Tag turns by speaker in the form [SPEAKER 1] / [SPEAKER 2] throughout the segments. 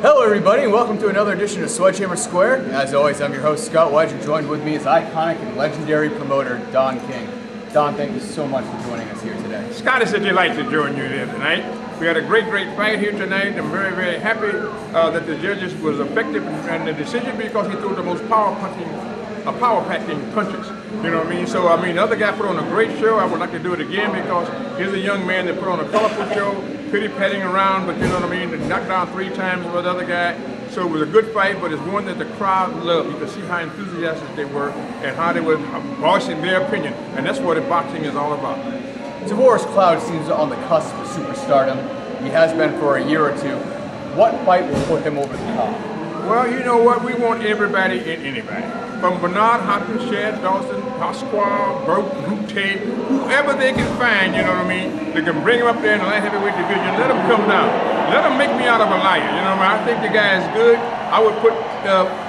[SPEAKER 1] Hello everybody and welcome to another edition of Sledgehammer Square. As always, I'm your host Scott Wedge, and joined with me is iconic and legendary promoter Don King. Don, thank you so much for joining us here today.
[SPEAKER 2] Scott, it's a delight to join you here tonight. We had a great fight here tonight. I'm very happy that the judges was effective in the decision because he threw the most power-packing punches. You know what I mean? So, the other guy put on a great show. I would like to do it again because he's a young man that put on a colorful show, pity-patting around, but you know what I mean? Knocked down 3 times with the other guy. So it was a good fight, but it's one that the crowd loved. You could see how enthusiastic they were and how they were voicing their opinion. And that's what boxing is all about.
[SPEAKER 1] Tavoris Cloud seems on the cusp of superstardom. He has been for a year or two. What fight will put him over the top?
[SPEAKER 2] Well, you know what? We want everybody and anybody. From Bernard Hopkins, Shad Dawson, Pasquale, Brute, whoever they can find, you know what I mean? They can bring him up there in the light heavyweight division. Let him come down. Let him make me out of a liar. You know what I mean? I think the guy is good. I would put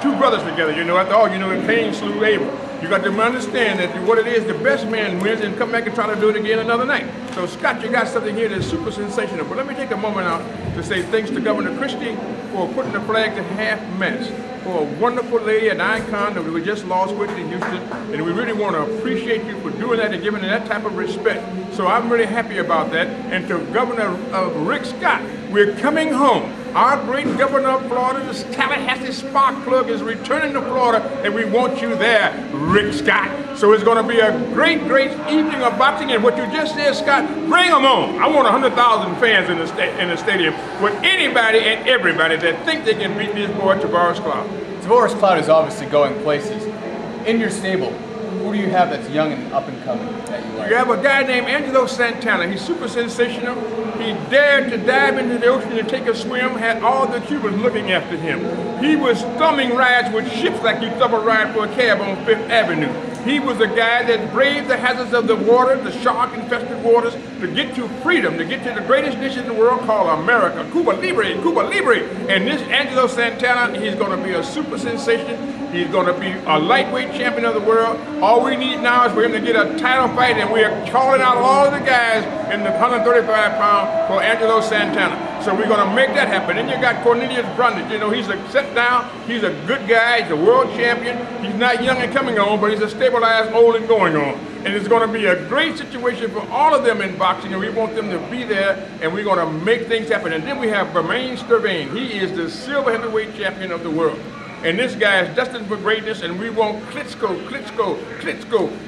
[SPEAKER 2] 2 brothers together, you know, after all, you know, Cain slew Abel. You got to understand that what it is, the best man wins and come back and try to do it again another night. So Scott, you got something here that's super sensational. But let me take a moment out to say thanks to Governor Christie for putting the flag to half-mast. For a wonderful lady, an icon that we just lost with in Houston. And we really want to appreciate you for doing that and giving that type of respect. So I'm really happy about that. And to Governor Rick Scott, we're coming home. Our great governor of Florida, this Tallahassee spark plug, is returning to Florida, and we want you there, Rick Scott. So it's going to be a great evening of boxing, and what you just said, Scott, bring them on. I want 100,000 fans in the stadium with anybody and everybody that think they can beat this boy, Tavoris Cloud.
[SPEAKER 1] Tavoris Cloud is obviously going places. In your stable, who do you have that's young and up and coming that you like?
[SPEAKER 2] You have a guy named Angelo Santana. He's super sensational. He dared to dive into the ocean and take a swim, had all the Cubans looking after him. He was thumbing rides with ships like you thumb a ride for a cab on 5th Avenue. He was a guy that braved the hazards of the water, the shark-infested waters, to get to freedom, to get to the greatest nation in the world called America. Cuba Libre, Cuba Libre. And this Angelo Santana, he's going to be a super sensation. He's going to be a lightweight champion of the world. All we need now is for him to get a title fight, and we are calling out all of the guys in the 135-pound for Angelo Santana. So we're going to make that happen. Then you got Cornelius Brundage. You know, he's a sit down. He's a good guy. He's a world champion. He's not young and coming on, but he's a stabilized old and going on. And it's going to be a great situation for all of them in boxing, and we want them to be there, and we're going to make things happen. And then we have Bermain Stervain. He is the silver heavyweight champion of the world. And this guy is destined for greatness, and we want Klitschko.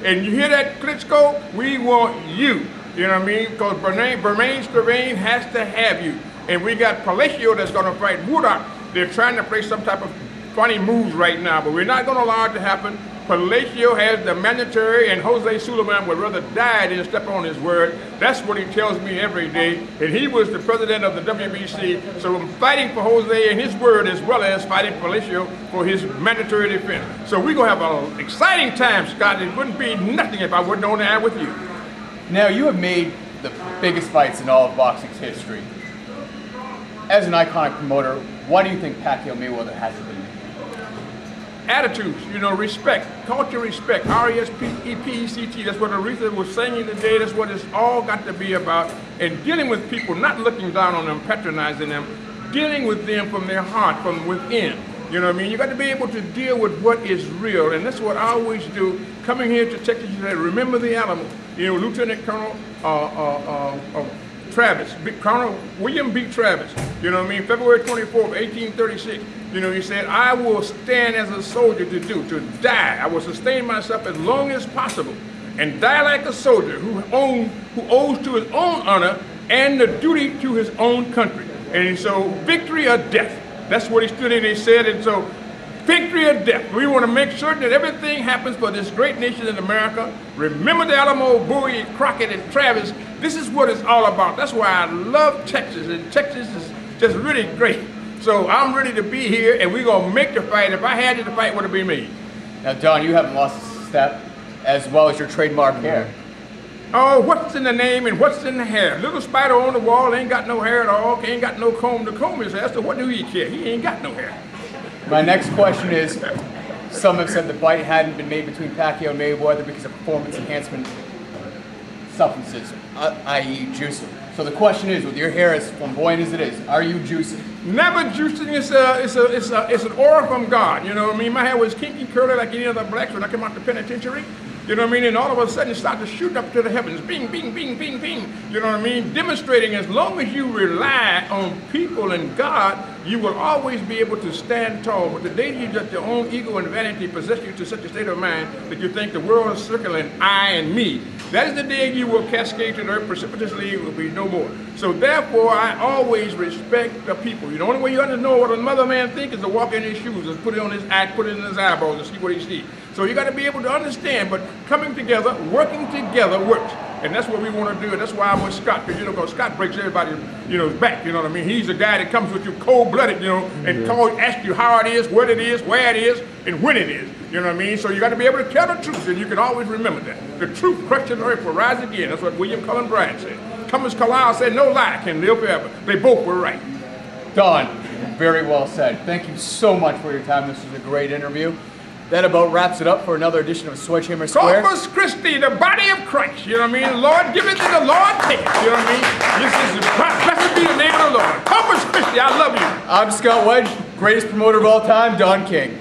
[SPEAKER 2] And you hear that, Klitschko? We want you. You know what I mean? Because Bermain Stervain has to have you. And we got Palacio that's going to fight Woodard. They're trying to play some type of funny moves right now, but we're not going to allow it to happen. Palacio has the mandatory, and Jose Suleiman would rather die than step on his word. That's what he tells me every day. And he was the president of the WBC, so I'm fighting for Jose and his word as well as fighting Palacio for his mandatory defense. So we're going to have an exciting time, Scott. It wouldn't be nothing if I wasn't on the air with you.
[SPEAKER 1] Now, you have made the biggest fights in all of boxing's history. As an iconic promoter, why do you think Pacquiao Mayweather hasn't been made?
[SPEAKER 2] Attitudes, you know, respect, culture respect, R-E-S-P-E-P-E-C-T. That's what Aretha was saying today. That's what it's all got to be about. And dealing with people, not looking down on them, patronizing them, dealing with them from their heart, from within. You know what I mean? You got to be able to deal with what is real, and that's what I always do. Coming here to Texas, you say, remember the Alamo. You know, Lieutenant Colonel Travis, Colonel William B. Travis, you know what I mean, February 24th, 1836, you know, he said, I will stand as a soldier to die. I will sustain myself as long as possible and die like a soldier who owes to his own honor and the duty to his own country. And so, victory or death. That's what he stood in and he said, and so, victory or death. We want to make certain that everything happens for this great nation in America. Remember the Alamo, Bowie, Crockett, and Travis. This is what it's all about. That's why I love Texas, and Texas is just really great. So I'm ready to be here, and we're going to make the fight. If I had to, the fight would have been me.
[SPEAKER 1] Now, Don, you haven't lost a step, as well as your trademark hair.
[SPEAKER 2] Oh, what's in the name and what's in the hair? Little spider on the wall ain't got no hair at all, ain't got no comb to comb his hair, so what do he care? He ain't got no hair.
[SPEAKER 1] My next question is, some have said the fight hadn't been made between Pacquiao and Mayweather because of performance enhancement substances, i.e. juicing. So the question is, with your hair as flamboyant as it is, are you juicing?
[SPEAKER 2] Never juicing. It's an aura from God. You know what I mean? My hair was kinky, curly like any other blacks when I came out the penitentiary. You know what I mean? And all of a sudden it started to shoot up to the heavens. Bing, bing, bing, bing, bing. You know what I mean? Demonstrating as long as you rely on people and God, you will always be able to stand tall. But the day you let your own ego and vanity possess you to such a state of mind that you think the world is circling I and me, that is the day you will cascade to the earth precipitously. It will be no more. So therefore, I always respect the people. The only way you understand what another man thinks is to walk in his shoes and put it on his eye, put it in his eyeballs and see what he sees. So you got to be able to understand, but coming together, working together works. And that's what we want to do, and that's why I'm with Scott, because, you know, Scott breaks everybody's, back, you know what I mean? He's the guy that comes with you cold-blooded, and asks you how it is, what it is, where it is, and when it is, you know what I mean? So you got to be able to tell the truth, and you can always remember that. The truth crushed in the earth will rise again. That's what William Cullen Bryant said. Thomas Carlyle said, no lie can live forever. They both were right.
[SPEAKER 1] Don, very well said. Thank you so much for your time. This was a great interview. That about wraps it up for another edition of Sledgehammer Square.
[SPEAKER 2] Corpus Christi, the body of Christ. You know what I mean? Lord, give it to the Lord, take it. You know what I mean? Blessed be the name of the Lord. Corpus Christi, I love you.
[SPEAKER 1] I'm Scott Wedge, greatest promoter of all time, Don King.